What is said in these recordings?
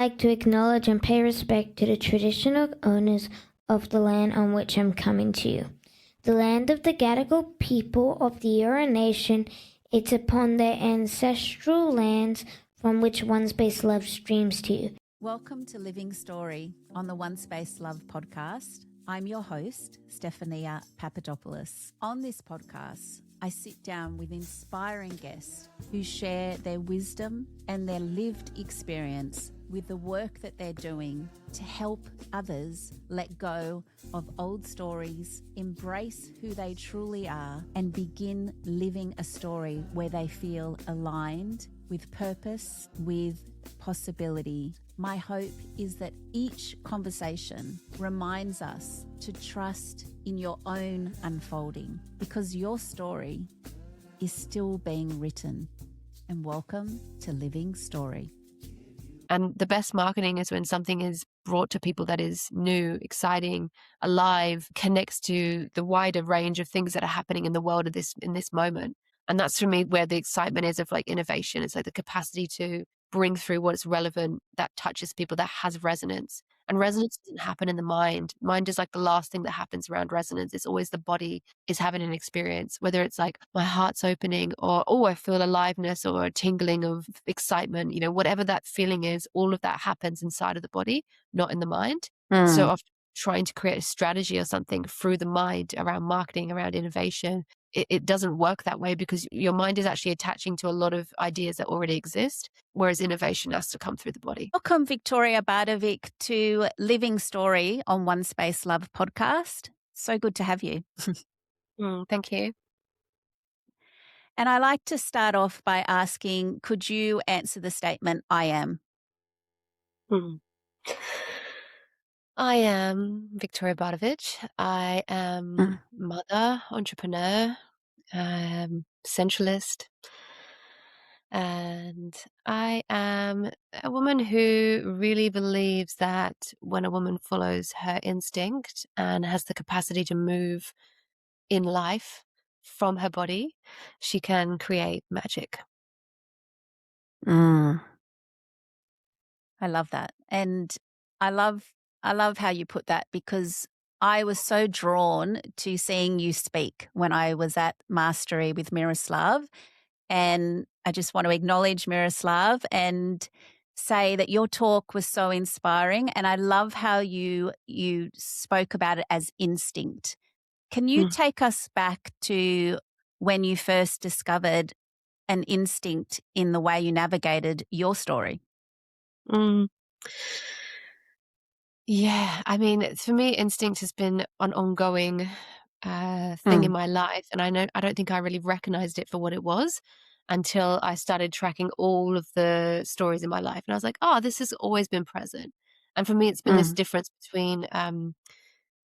Like to acknowledge and pay respect to the traditional owners of the land on which I'm coming to you. The land of the Gadigal people of the Eora Nation, it's upon their ancestral lands from which OneSpaceLove streams to you. Welcome to Living Story on the OneSpaceLove podcast. I'm your host, Stephania Papadopoulos. On this podcast, I sit down with inspiring guests who share their wisdom and their lived experience with the work that they're doing to help others let go of old stories, embrace who they truly are, and begin living a story where they feel aligned with purpose, with possibility. My hope is that each conversation reminds us to trust in your own unfolding, because your story is still being written. And welcome to Living Story. And the best marketing is when something is brought to people that is new, exciting, alive, connects to the wider range of things that are happening in the world of in this moment. And that's for me where the excitement is of like innovation. It's like the capacity to bring through what's relevant, that touches people, that has resonance. And resonance doesn't happen in the mind. Mind is like the last thing that happens around resonance. It's always the body is having an experience, whether it's like my heart's opening or, oh, I feel aliveness or a tingling of excitement, whatever that feeling is, all of that happens inside of the body, not in the mind. So often trying to create a strategy or something through the mind around marketing, around innovation, it doesn't work that way because your mind is actually attaching to a lot of ideas that already exist, whereas innovation has to come through the body. Welcome, Victoria Bardović, to Living Story on OneSpaceLove podcast. So good to have you. Thank you. And I like to start off by asking, could you answer the statement, I am? I am Victoria Bardović. I am mother, entrepreneur, centralist, and I am a woman who really believes that when a woman follows her instinct and has the capacity to move in life from her body, she can create magic. I love that. And I love how you put that, because I was so drawn to seeing you speak when I was at Mastery with Miroslav. And I just want to acknowledge Miroslav and say that your talk was so inspiring. And I love how you spoke about it as instinct. Can you take us back to when you first discovered an instinct in the way you navigated your story? Yeah, I mean, for me, instinct has been an ongoing thing in my life. And I don't think I really recognized it for what it was until I started tracking all of the stories in my life. And I was like, oh, this has always been present. And for me, it's been this difference between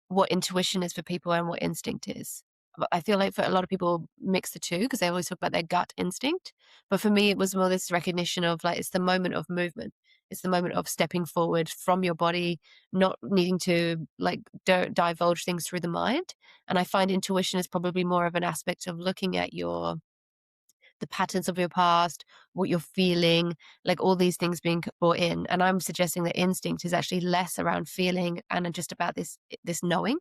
what intuition is for people and what instinct is. I feel like for a lot of people mix the two because they always talk about their gut instinct. But for me, it was more this recognition of like, it's the moment of movement. It's the moment of stepping forward from your body, not needing to like divulge things through the mind. And I find intuition is probably more of an aspect of looking at the patterns of your past, what you're feeling, like all these things being brought in. And I'm suggesting that instinct is actually less around feeling and just about this knowing.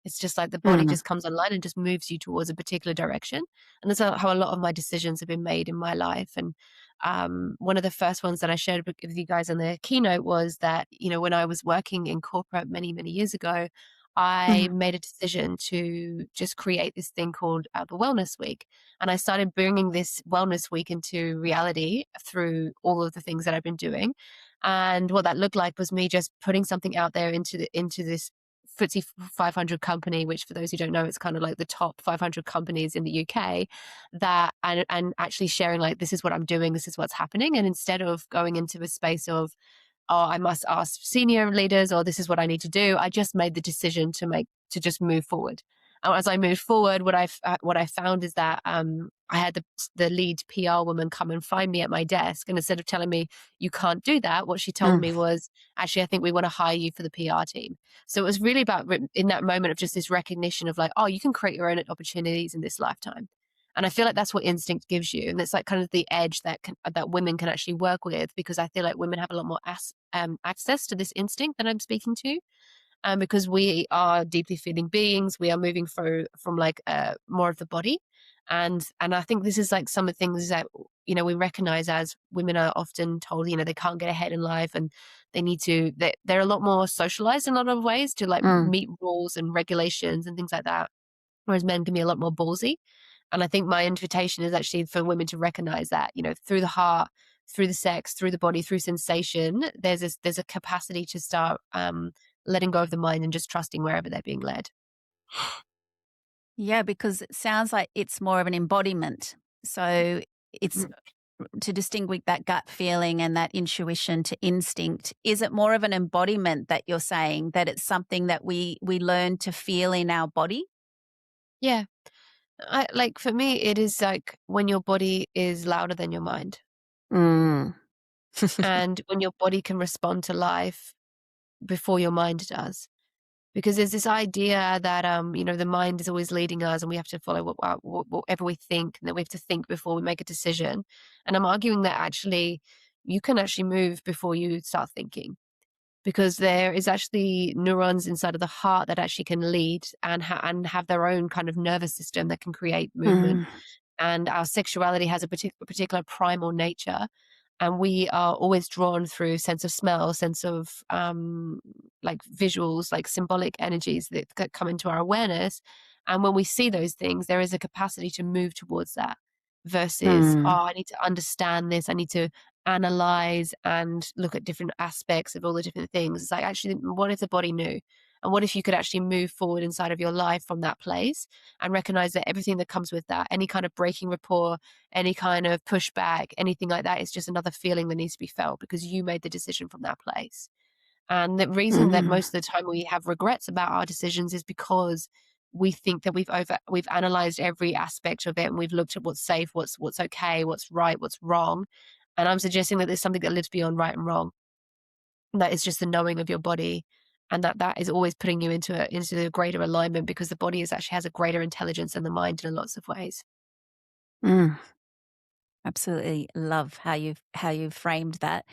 It's just like the body just comes online and just moves you towards a particular direction. And that's how a lot of my decisions have been made in my life. And one of the first ones that I shared with you guys in the keynote was that, when I was working in corporate many, many years ago, I made a decision to just create this thing called the Wellness Week. And I started bringing this Wellness Week into reality through all of the things that I've been doing. And what that looked like was me just putting something out there into this FTSE 500 company, which for those who don't know, it's kind of like the top 500 companies in the UK, that and actually sharing like, this is what I'm doing, this is what's happening. And instead of going into a space of, oh, I must ask senior leaders, or this is what I need to do, I just made the decision to just move forward. And as I moved forward, what I found is that I had the lead PR woman come and find me at my desk, and instead of telling me you can't do that, what she told me was, actually, I think we want to hire you for the PR team. So it was really about in that moment of just this recognition of like, oh, you can create your own opportunities in this lifetime. And I feel like that's what instinct gives you. And it's like kind of the edge that women can actually work with, because I feel like women have a lot more access to this instinct that I'm speaking to. Because we are deeply feeling beings, we are moving through from like more of the body. And I think this is like some of the things that, you know, we recognize as women are often told, you know, they can't get ahead in life and they need to, they're a lot more socialized in a lot of ways to like meet rules and regulations and things like that. Whereas men can be a lot more ballsy. And I think my invitation is actually for women to recognize that, you know, through the heart, through the sex, through the body, through sensation, there's a capacity to start letting go of the mind and just trusting wherever they're being led. Yeah, because it sounds like it's more of an embodiment. So it's to distinguish that gut feeling and that intuition to instinct. Is it more of an embodiment that you're saying, that it's something that we learn to feel in our body? Yeah. Like for me, it is like when your body is louder than your mind. Mm. And when your body can respond to life before your mind does. Because there's this idea that, you know, the mind is always leading us and we have to follow whatever we think, and that we have to think before we make a decision. And I'm arguing that actually you can actually move before you start thinking, because there is actually neurons inside of the heart that actually can lead and have their own kind of nervous system that can create movement. And our sexuality has a particular primal nature, and we are always drawn through sense of smell, sense of like visuals, like symbolic energies that come into our awareness. And when we see those things, there is a capacity to move towards that versus, oh, I need to understand this, I need to analyze and look at different aspects of all the different things. It's like, actually, what if the body knew? And what if you could actually move forward inside of your life from that place and recognize that everything that comes with that, any kind of breaking rapport, any kind of pushback, anything like that, is just another feeling that needs to be felt because you made the decision from that place. And the reason that most of the time we have regrets about our decisions is because we think that we've analyzed every aspect of it, and we've looked at what's safe, what's okay, what's right, what's wrong. And I'm suggesting that there's something that lives beyond right and wrong. And that is just the knowing of your body, and that is always putting you into a greater alignment, because the body actually has a greater intelligence than the mind in lots of ways. Absolutely love how you've framed that.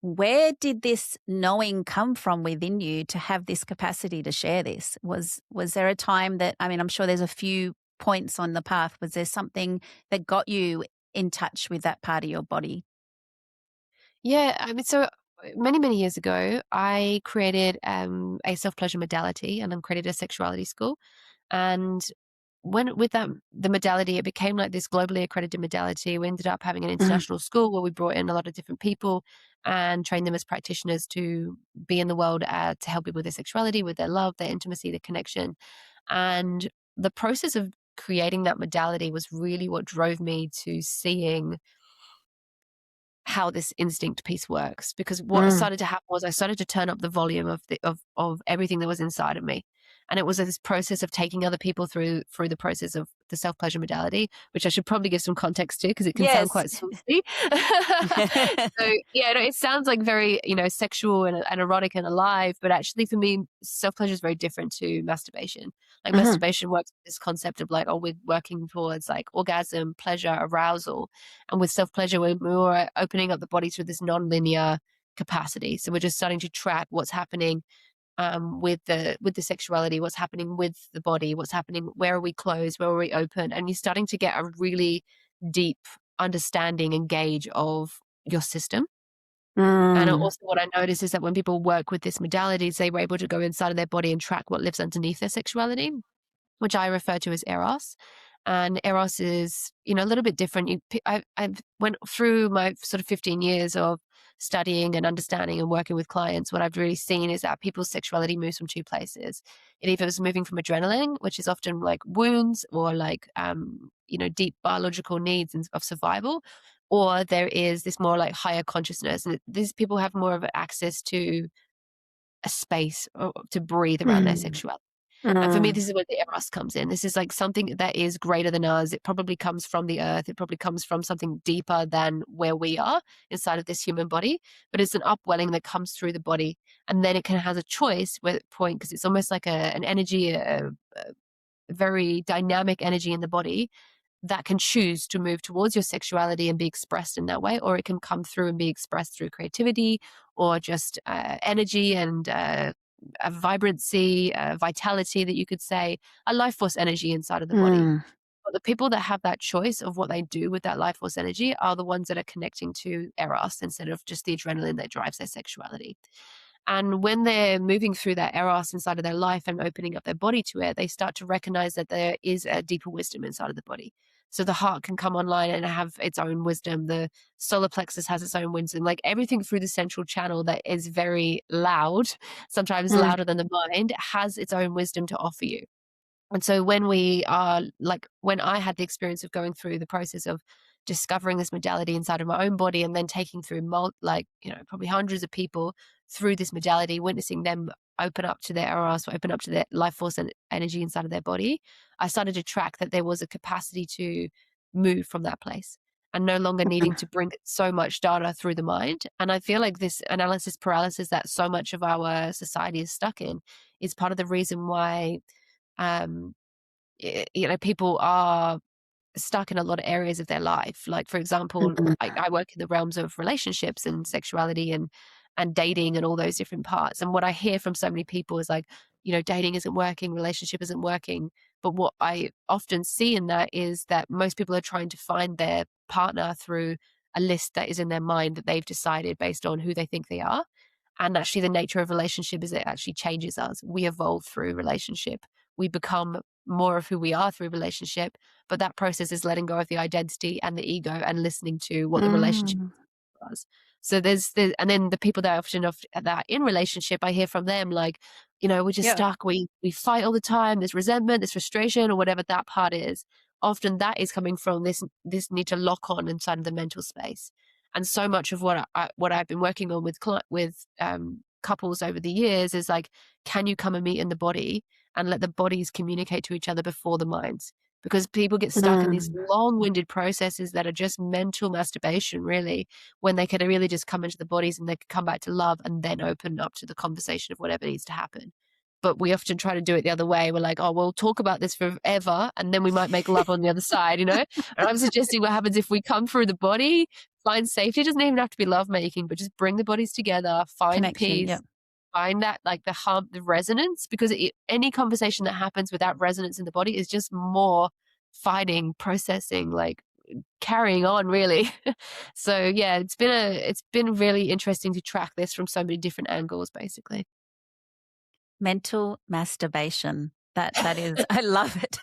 Where did this knowing come from within you to have this capacity to share this? Was there a time that, I mean, I'm sure there's a few points on the path. Was there something that got you in touch with that part of your body? Yeah, I mean, so many, many years ago, I created a self-pleasure modality, and then created a sexuality school. And when with that the modality, it became like this globally accredited modality. We ended up having an international school where we brought in a lot of different people and trained them as practitioners to be in the world to help people with their sexuality, with their love, their intimacy, their connection. And the process of creating that modality was really what drove me to seeing how this instinct piece works. Because what started to happen was I started to turn up the volume of everything that was inside of me. And it was this process of taking other people through the process of the self-pleasure modality, which I should probably give some context to because it can sound Yes. quite saucy. So yeah, no, it sounds like very, you know, sexual and erotic and alive, but actually for me, self-pleasure is very different to masturbation. Like masturbation works with this concept of like, oh, we're working towards like orgasm, pleasure, arousal. And with self-pleasure, we're more opening up the body through this non-linear capacity. So we're just starting to track what's happening with the sexuality, what's happening with the body, what's happening, where are we closed, where are we open, and you're starting to get a really deep understanding and gauge of your system. And also what I noticed is that when people work with this modalities, they were able to go inside of their body and track what lives underneath their sexuality, which I refer to as Eros. And Eros is, you know, a little bit different. I've went through my sort of 15 years of studying and understanding and working with clients. What I've really seen is that people's sexuality moves from two places. It either is moving from adrenaline, which is often like wounds or like, you know, deep biological needs of survival, or there is this more like higher consciousness. And these people have more of an access to a space to breathe around their sexuality. And for me, this is where the Eros comes in. This is like something that is greater than us. It probably comes from the earth. It probably comes from something deeper than where we are inside of this human body. But it's an upwelling that comes through the body. And then it can has a choice where it point, because it's almost like an energy, a very dynamic energy in the body. that can choose to move towards your sexuality and be expressed in that way, or it can come through and be expressed through creativity or just energy and a vibrancy, vitality that you could say, a life force energy inside of the body. But the people that have that choice of what they do with that life force energy are the ones that are connecting to Eros instead of just the adrenaline that drives their sexuality. And when they're moving through that Eros inside of their life and opening up their body to it, they start to recognize that there is a deeper wisdom inside of the body. So the heart can come online and have its own wisdom. The solar plexus has its own wisdom. Like everything through the central channel that is very loud, sometimes louder than the mind, has its own wisdom to offer you. And so when I had the experience of going through the process of discovering this modality inside of my own body and then taking through probably hundreds of people through this modality, witnessing them open up to their Eros, open up to their life force and energy inside of their body, I started to track that there was a capacity to move from that place and no longer needing to bring so much data through the mind. And I feel like this analysis paralysis that so much of our society is stuck in is part of the reason why people are stuck in a lot of areas of their life. Like, for example, I work in the realms of relationships and sexuality and dating and all those different parts. And what I hear from so many people is like, dating isn't working, relationship isn't working. But what I often see in that is that most people are trying to find their partner through a list that is in their mind that they've decided based on who they think they are. And actually the nature of relationship is it actually changes us. We evolve through relationship. We become more of who we are through relationship, but that process is letting go of the identity and the ego and listening to what the relationship was. So and then the people that are often that in relationship, I hear from them like, we're just stuck. We fight all the time. There's resentment, there's frustration, or whatever that part is. Often that is coming from this need to lock on inside of the mental space. And so much of what I've been working on with couples over the years is like, can you come and meet in the body and let the bodies communicate to each other before the minds? Because people get stuck in these long-winded processes that are just mental masturbation, really, when they could really just come into the bodies and they could come back to love and then open up to the conversation of whatever needs to happen. But we often try to do it the other way. We're like, oh, we'll talk about this forever and then we might make love on the other side, And I'm suggesting what happens if we come through the body, find safety. It doesn't even have to be lovemaking, but just bring the bodies together, find Connection, peace, find that like the resonance, because any conversation that happens without resonance in the body is just more fighting, processing, like carrying on, really. So yeah, it's been really interesting to track this from so many different angles, basically. Mental masturbation. That is, I love it.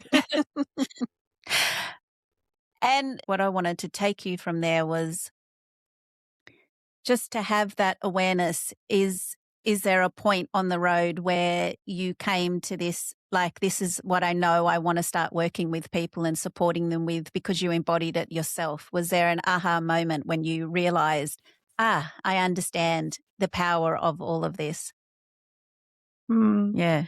And what I wanted to take you from there was just to have that awareness. Is there a point on the road where you came to this, like, this is what I know I want to start working with people and supporting them with, because you embodied it yourself? Was there an aha moment when you realized, I understand the power of all of this? Yeah.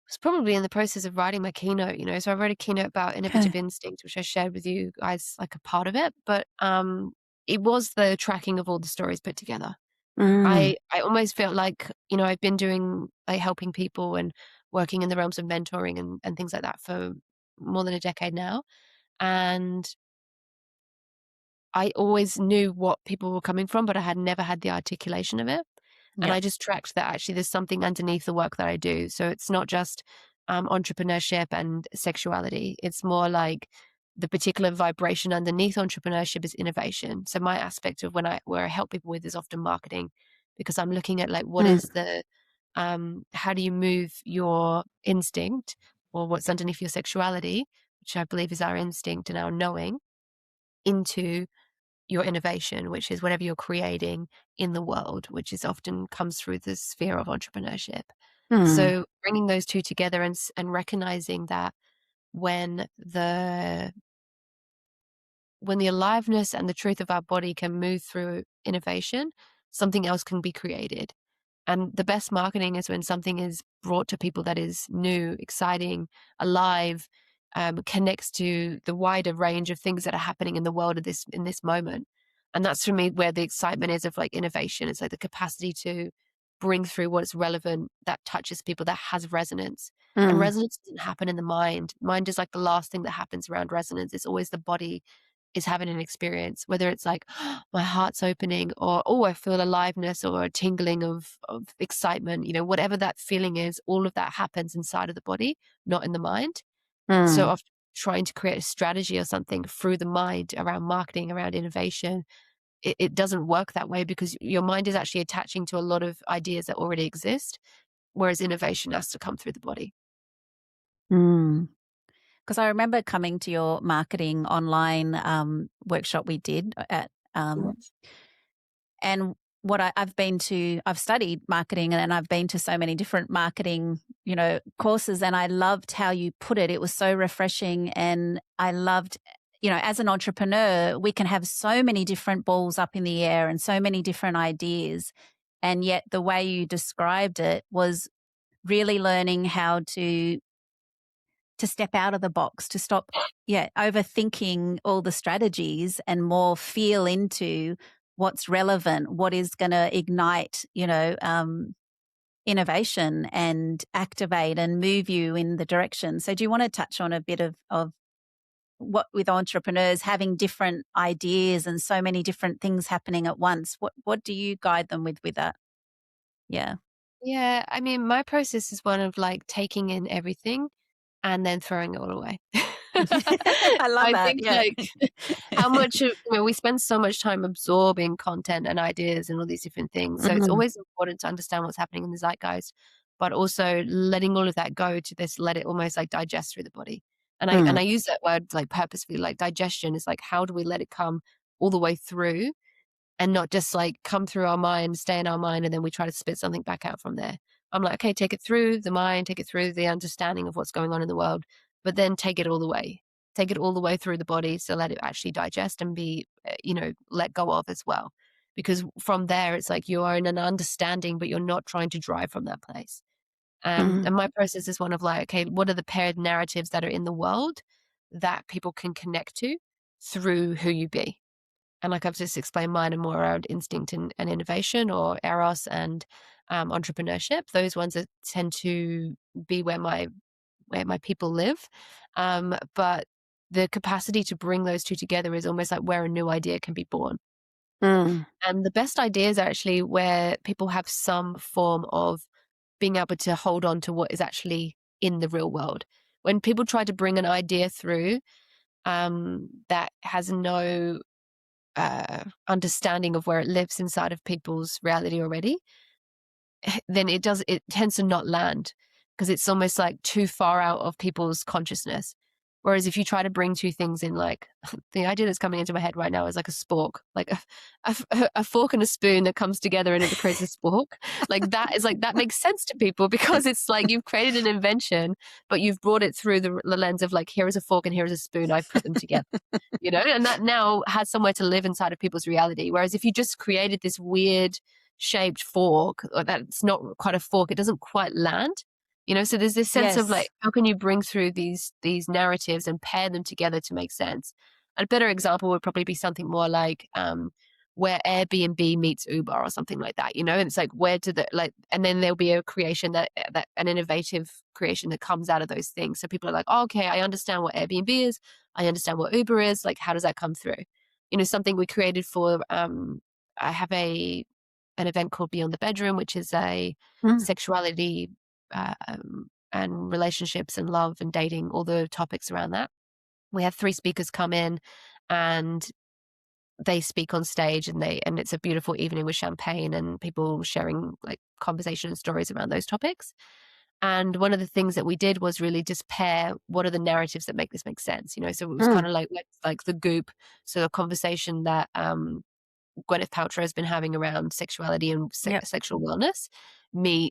It's probably in the process of writing my keynote, So I wrote a keynote about innovative instinct, which I shared with you guys, like a part of it. But it was the tracking of all the stories put together. I almost felt like, I've been doing like helping people and working in the realms of mentoring and things like that for more than a decade now. And I always knew what people were coming from, but I had never had the articulation of it. And I just tracked that actually there's something underneath the work that I do. So it's not just entrepreneurship and sexuality. It's more like the particular vibration underneath entrepreneurship is innovation. So my aspect of where I help people with is often marketing, because I'm looking at like what is the how do you move your instinct or what's underneath your sexuality, which I believe is our instinct and our knowing, into your innovation, which is whatever you're creating in the world, which is often comes through the sphere of entrepreneurship. So bringing those two together and recognizing that when the aliveness and the truth of our body can move through innovation, something else can be created. And the best marketing is when something is brought to people that is new, exciting, alive, connects to the wider range of things that are happening in the world in this moment. And that's for me where the excitement is of like innovation. It's like the capacity to bring through what's relevant, that touches people, that has resonance. And resonance doesn't happen in the mind. Mind is like the last thing that happens around resonance. It's always the body is having an experience, whether it's like, my heart's opening, or, oh, I feel aliveness or a tingling of excitement, whatever that feeling is, all of that happens inside of the body, not in the mind. So of trying to create a strategy or something through the mind around marketing, around innovation, it doesn't work that way, because your mind is actually attaching to a lot of ideas that already exist, whereas innovation has to come through the body. Because I remember coming to your marketing online workshop we did at, and what I've studied marketing, and I've been to so many different marketing, courses, and I loved how you put it. It was so refreshing, and I loved, as an entrepreneur, we can have so many different balls up in the air and so many different ideas, and yet the way you described it was really learning how to step out of the box, to stop overthinking all the strategies and more feel into what's relevant, what is going to ignite, innovation and activate and move you in the direction. So do you want to touch on a bit of what, with entrepreneurs having different ideas and so many different things happening at once, what do you guide them with that? Yeah. Yeah, I mean, my process is one of like taking in everything and then throwing it all away. I love I that. think Yeah. like how much of, we spend so much time absorbing content and ideas and all these different things. So it's always important to understand what's happening in the zeitgeist, but also letting all of that go to this, let it almost like digest through the body. And I use that word like purposefully, like digestion is like, how do we let it come all the way through and not just like come through our mind, stay in our mind, and then we try to spit something back out from there. I'm like, okay, take it through the mind, take it through the understanding of what's going on in the world, but then take it all the way. Take it all the way through the body, so let it actually digest and be, let go of as well. Because from there, it's like you are in an understanding, but you're not trying to drive from that place. And my process is one of like, okay, what are the paired narratives that are in the world that people can connect to through who you be? And like I've just explained, mine are more around instinct and innovation, or Eros and entrepreneurship. Those ones that tend to be where my people live. But the capacity to bring those two together is almost like where a new idea can be born. And the best ideas are actually where people have some form of being able to hold on to what is actually in the real world. When people try to bring an idea through that has no understanding of where it lives inside of people's reality already, then it tends to not land, because it's almost like too far out of people's consciousness. Whereas if you try to bring two things in, like the idea that's coming into my head right now is like a spork, like a fork and a spoon that comes together and it creates a spork. Like that is like, that makes sense to people, because it's like you've created an invention, but you've brought it through the lens of like, here is a fork and here is a spoon, I've put them together, and that now has somewhere to live inside of people's reality. Whereas if you just created this weird shaped fork, or that's not quite a fork, it doesn't quite land. So there's this sense of like, how can you bring through these narratives and pair them together to make sense? A better example would probably be something more like where Airbnb meets Uber or something like that, and it's like, where do the and then there'll be a creation that an innovative creation that comes out of those things. So people are like, oh, okay, I understand what Airbnb is, I understand what Uber is, like, how does that come through? Something we created for I have an event called Beyond the Bedroom, which is a sexuality and relationships and love and dating, all the topics around that. We have 3 speakers come in and they speak on stage, and it's a beautiful evening with champagne and people sharing like conversation and stories around those topics. And one of the things that we did was really just pair what are the narratives that make this make sense, so it was kind of like the Goop, so a conversation that Gwyneth Paltrow has been having around sexuality and sexual wellness,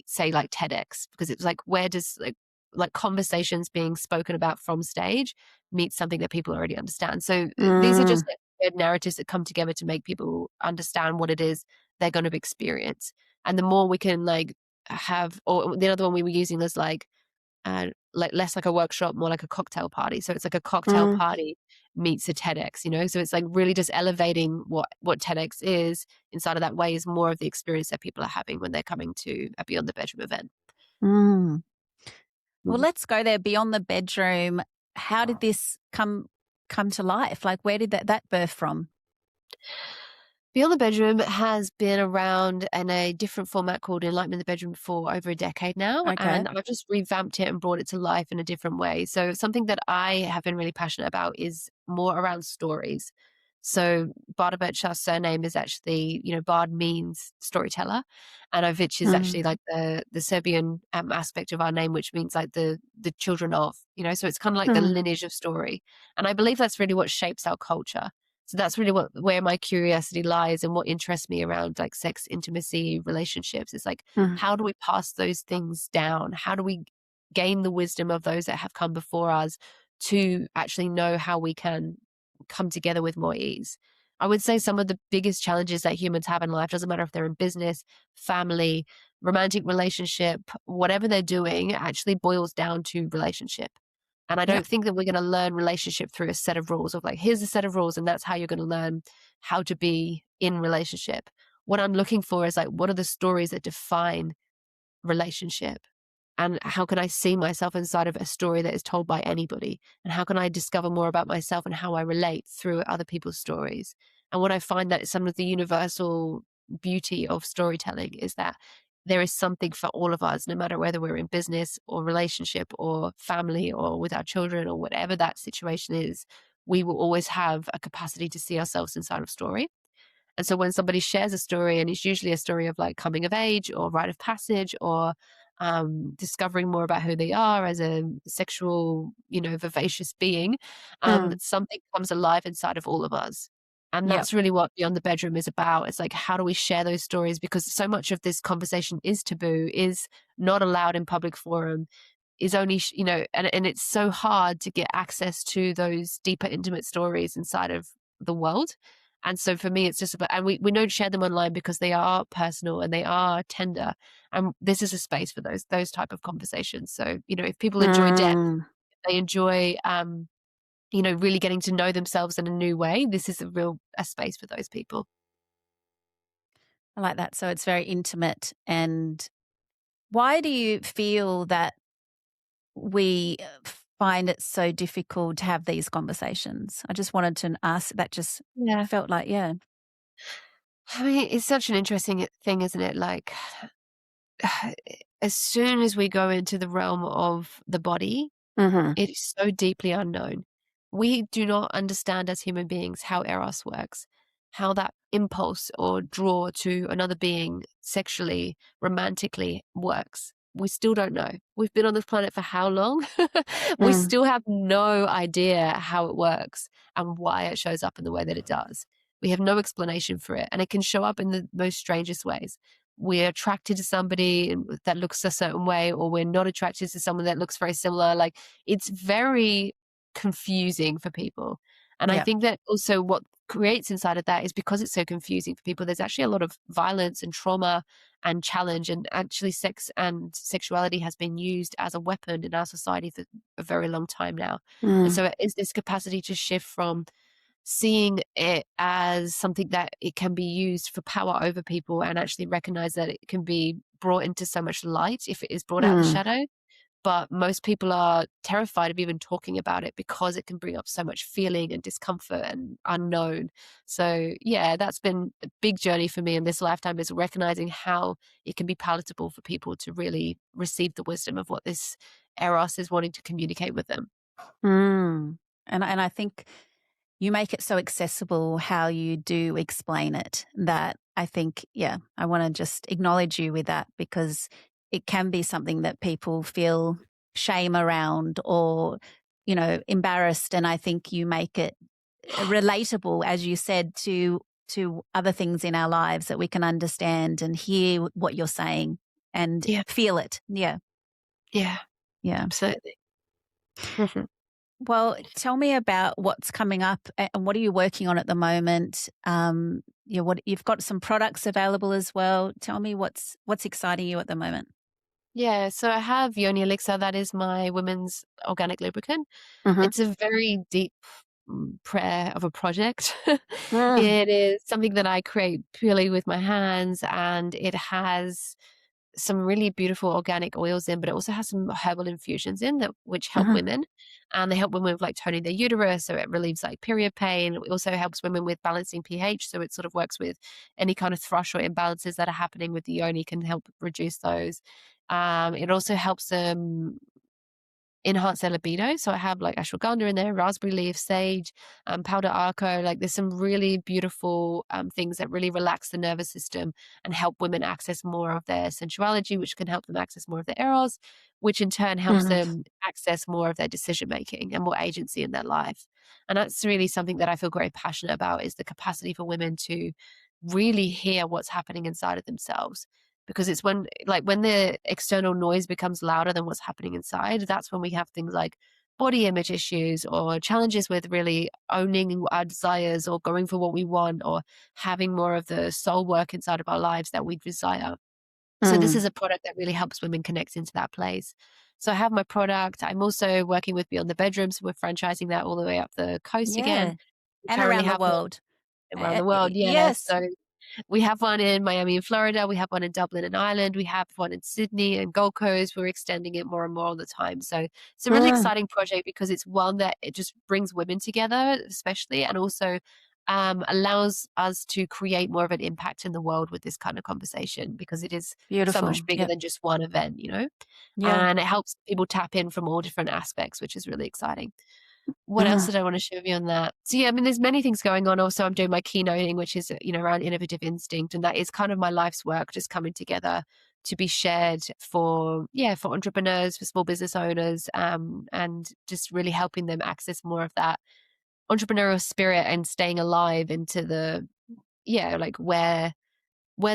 say like TEDx, because it was like, where does like conversations being spoken about from stage meet something that people already understand. So these are just like narratives that come together to make people understand what it is they're going to experience. And the more we can like have, or the other one we were using was like like less like a workshop, more like a cocktail party. So it's like a cocktail party meets a TEDx, you know? So it's like really just elevating what TEDx is inside of that way is more of the experience that people are having when they're coming to a Beyond the Bedroom event. Mm. Well, Mm. let's go there. Beyond the bedroom. How did this come to life? Like, where did that birth from? Beyond the Bedroom has been around in a different format called Enlightenment in the Bedroom for over a decade now. Okay. And I've just revamped it and brought it to life in a different way. So something that I have been really passionate about is more around stories. So Bardović, our surname is actually, Bard means storyteller. And Ović is actually like the Serbian aspect of our name, which means like the children of, so it's kind of like the lineage of story. And I believe that's really what shapes our culture. So that's really where my curiosity lies and what interests me around like sex, intimacy, relationships. It's like, how do we pass those things down? How do we gain the wisdom of those that have come before us to actually know how we can come together with more ease? I would say some of the biggest challenges that humans have in life, doesn't matter if they're in business, family, romantic relationship, whatever they're doing, actually boils down to relationship. And I don't think that we're going to learn relationship through a set of rules of like, here's a set of rules and that's how you're going to learn how to be in relationship. What I'm looking for is like, what are the stories that define relationship? And how can I see myself inside of a story that is told by anybody? And how can I discover more about myself and how I relate through other people's stories? And what I find that some of the universal beauty of storytelling is that there is something for all of us, no matter whether we're in business or relationship or family or with our children or whatever that situation is, we will always have a capacity to see ourselves inside of story. And so when somebody shares a story, and it's usually a story of like coming of age or rite of passage or discovering more about who they are as a sexual, vivacious being, something comes alive inside of all of us. And that's really what Beyond the Bedroom is about. It's like, how do we share those stories? Because so much of this conversation is taboo, is not allowed in public forum, is only, and it's so hard to get access to those deeper, intimate stories inside of the world. And so for me, it's just about, and we don't share them online because they are personal and they are tender. And this is a space for those type of conversations. So, if people enjoy depth, if they enjoy, really getting to know themselves in a new way, this is a space for those people. I like that. So it's very intimate. And why do you feel that we find it so difficult to have these conversations? I just wanted to ask, that just felt like, I mean, it's such an interesting thing, isn't it? Like, as soon as we go into the realm of the body, it is so deeply unknown. We do not understand as human beings how Eros works, how that impulse or draw to another being sexually, romantically works. We still don't know. We've been on this planet for how long? We still have no idea how it works and why it shows up in the way that it does. We have no explanation for it, and it can show up in the most strangest ways. We're attracted to somebody that looks a certain way, or we're not attracted to someone that looks very similar. Like, it's very confusing for people. And I think that also what creates inside of that is because it's so confusing for people, there's actually a lot of violence and trauma and challenge. And actually sex and sexuality has been used as a weapon in our society for a very long time now. And so it is this capacity to shift from seeing it as something that it can be used for power over people and actually recognize that it can be brought into so much light if it is brought out of the shadow. But most people are terrified of even talking about it because it can bring up so much feeling and discomfort and unknown. So that's been a big journey for me in this lifetime, is recognizing how it can be palatable for people to really receive the wisdom of what this Eros is wanting to communicate with them. And I think you make it so accessible how you do explain it, that I think, I want to just acknowledge you with that, because it can be something that people feel shame around or, embarrassed. And I think you make it relatable, as you said, to other things in our lives that we can understand and hear what you're saying and feel it. Yeah. Absolutely. Well, tell me about what's coming up and what are you working on at the moment? What you've got some products available as well. Tell me what's exciting you at the moment. Yeah, so I have Yoni Elixir. That is my women's organic lubricant. Mm-hmm. It's a very deep prayer of a project. Mm. It is something that I create purely with my hands, and it has some really beautiful organic oils in, but it also has some herbal infusions in that which help Mm-hmm. women. And they help women with like toning their uterus, so it relieves like period pain. It also helps women with balancing pH, so it sort of works with any kind of thrush or imbalances that are happening with the yoni, can help reduce those. It also helps them enhance their libido. So I have like ashwagandha in there, raspberry leaf, sage, powder arco. Like there's some really beautiful things that really relax the nervous system and help women access more of their sensuality, which can help them access more of their eros, which in turn helps Mm. them access more of their decision making and more agency in their life. And that's really something that I feel very passionate about, is the capacity for women to really hear what's happening inside of themselves, because it's when the external noise becomes louder than what's happening inside, that's when we have things like body image issues or challenges with really owning our desires or going for what we want or having more of the soul work inside of our lives that we desire. So this Mm. is a product that really helps women connect into that place. So I have my product. I'm also working with Beyond the Bedroom, so we're franchising that all the way up the coast again. Yeah. We And currently around the have one world. around the world, yeah. Yes. So we have one in Miami and Florida. We have one in Dublin and Ireland. We have one in Sydney and Gold Coast. We're extending it more and more all the time. So it's a really Mm. exciting project because it's one that it just brings women together, especially, and also allows us to create more of an impact in the world with this kind of conversation, because it is so Beautiful. much bigger Yeah. than just one event, you know? Yeah. And it helps people tap in from all different aspects, which is really exciting. What else Mm. did I want to share with you on that? So yeah, I mean, there's many things going on. Also, I'm doing my keynoting, which is, around innovative instinct. And that is kind of my life's work just coming together to be shared for entrepreneurs, for small business owners, and just really helping them access more of that entrepreneurial spirit and staying alive into like where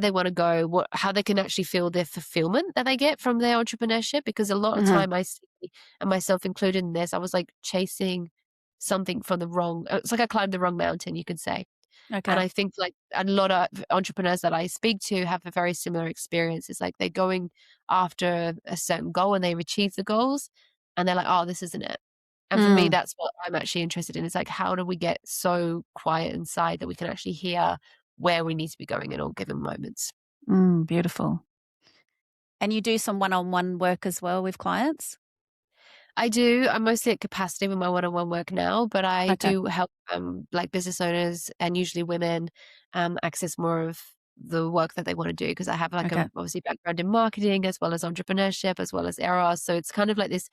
they want to go, how they can actually feel their fulfillment that they get from their entrepreneurship. Because a lot of Mm-hmm. time I see, and myself included in this, I was like chasing something from it's like I climbed the wrong mountain, you could say. And Okay. I think like a lot of entrepreneurs that I speak to have a very similar experience. It's like they're going after a certain goal and they've achieved the goals and they're like, oh, this isn't it. And for me, Mm. that's what I'm actually interested in. It's like, how do we get so quiet inside that we can actually hear where we need to be going in all given moments? Beautiful. And you do some one-on-one work as well with clients? I do. I'm mostly at capacity with my one-on-one work now, but I Okay. do help like business owners and usually women access more of the work that they want to do, because I have like Okay. obviously background in marketing as well as entrepreneurship as well as Eros. So it's kind of like this,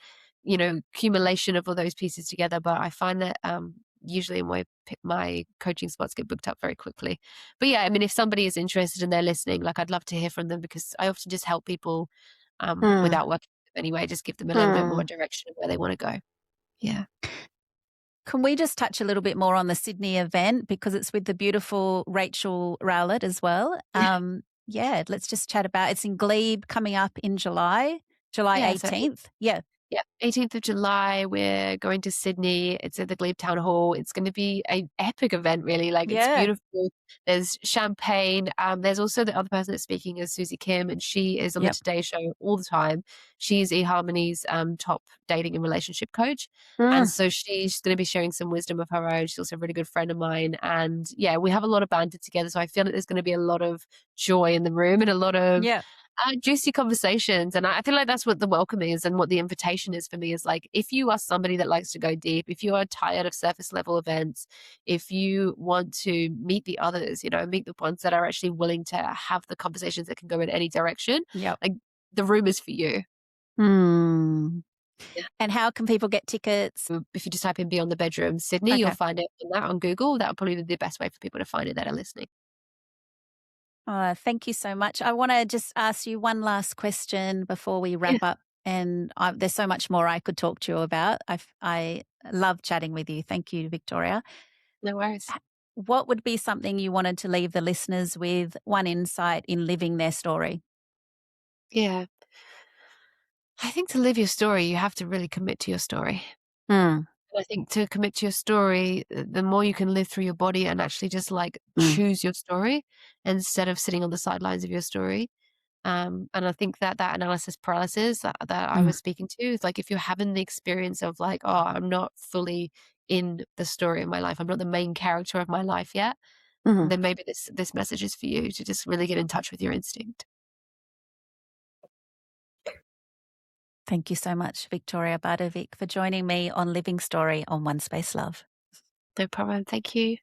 accumulation of all those pieces together. But I find that usually my coaching spots get booked up very quickly. But yeah, I mean, if somebody is interested and they're listening, like I'd love to hear from them, because I often just help people Mm. without working anyway, just give them a little bit more Mm. direction of where they want to go. Yeah. Can we just touch a little bit more on the Sydney event, because it's with the beautiful Rachel Rowlett as well? Yeah, let's just chat about it's in Glebe coming up in July Yeah. So 18th. Yeah. yeah, 18th of July, we're going to Sydney. It's at the Glebe Town Hall. It's going to be an epic event, really. Like, it's Yeah. beautiful. There's champagne. There's also the other person that's speaking is Susie Kim, and she is on the Yep. Today Show all the time. She's eHarmony's top dating and relationship coach. And Mm. so she's going to be sharing some wisdom of her own. She's also a really good friend of mine. And yeah, we have a lot of banter together. So I feel like there's going to be a lot of joy in the room and a lot of Yeah. juicy conversations. And I feel like that's what the welcome is, and what the invitation is for me is like, if you are somebody that likes to go deep, if you are tired of surface level events, if you want to meet the others, meet the ones that are actually willing to have the conversations that can go in any direction, Yep. like the room is for you. Mm. Yeah. And how can people get tickets? So if you just type in Beyond the Bedroom Sydney, you'll Okay. find it on that on Google. That would probably be the best way for people to find it that are listening. Thank you so much. I want to just ask you one last question before we wrap up. And there's so much more I could talk to you about. I love chatting with you. Thank you, Victoria. No worries. What would be something you wanted to leave the listeners with, one insight in living their story? Yeah. I think to live your story, you have to really commit to your story. Mm. I think to commit to your story, the more you can live through your body and actually just like Mm. choose your story instead of sitting on the sidelines of your story, And I think that analysis paralysis that I was speaking to is like, if you're having the experience of like, oh, I'm not fully in the story of my life, I'm not the main character of my life yet, then maybe this message is for you to just really get in touch with your instinct. Thank you so much, Victoria Bardović, for joining me on Living Story on OneSpaceLove. No problem. Thank you.